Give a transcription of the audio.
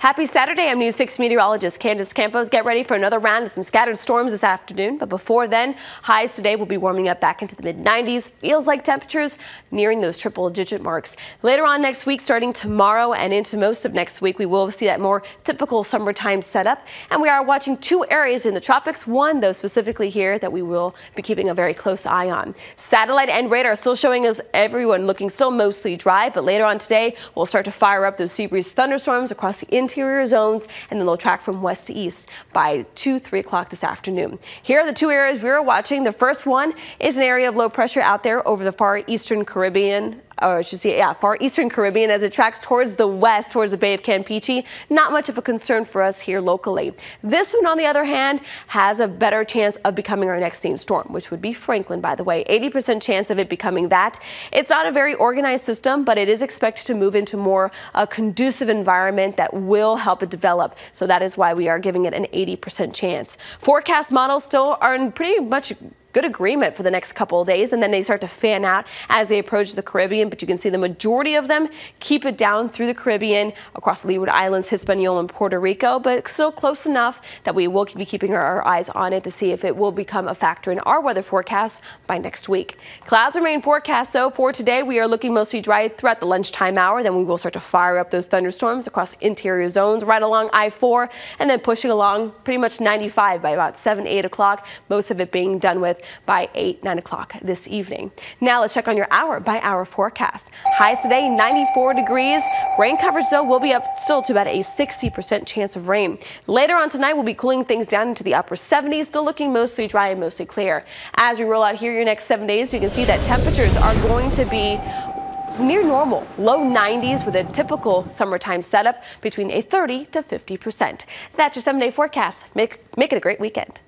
Happy Saturday. I'm News 6 meteorologist Candace Campos. Get ready for another round of some scattered storms this afternoon. But before then, highs today will be warming up back into the mid-90s. Feels like temperatures nearing those triple-digit marks. Later on next week, starting tomorrow and into most of next week, we will see that more typical summertime setup. And we are watching two areas in the tropics. One, though, specifically here that we will be keeping a very close eye on. Satellite and radar still showing us everyone looking still mostly dry. But later on today, we'll start to fire up those sea breeze thunderstorms across the interior zones, and then they'll track from west to east by 2-3 o'clock this afternoon. Here are the two areas we are watching. The first one is an area of low pressure out there over the far eastern Caribbean. Or I should say, far eastern Caribbean as it tracks towards the west, towards the Bay of Campeche. Not much of a concern for us here locally. This one, on the other hand, has a better chance of becoming our next named storm, which would be Franklin, by the way. 80% chance of it becoming that. It's not a very organized system, but it is expected to move into more a conducive environment that will help it develop. So that is why we are giving it an 80% chance. Forecast models still are in pretty much good agreement for the next couple of days, and then they start to fan out as they approach the Caribbean. But you can see the majority of them keep it down through the Caribbean, across Leeward Islands, Hispaniola, and Puerto Rico, but still close enough that we will be keeping our eyes on it to see if it will become a factor in our weather forecast by next week. Clouds remain forecast, though. For today, we are looking mostly dry throughout the lunchtime hour. Then we will start to fire up those thunderstorms across interior zones right along I-4, and then pushing along pretty much 95 by about 7-8 o'clock, most of it being done with by 8-9 o'clock this evening. Now let's check on your hour-by-hour forecast. Highs today 94 degrees. Rain coverage, though, will be up still to about a 60% chance of rain. Later on tonight, we'll be cooling things down into the upper 70s, still looking mostly dry and mostly clear. As we roll out here your next 7 days, you can see that temperatures are going to be near normal, low 90s with a typical summertime setup between a 30 to 50%. That's your 7-day forecast. Make it a great weekend.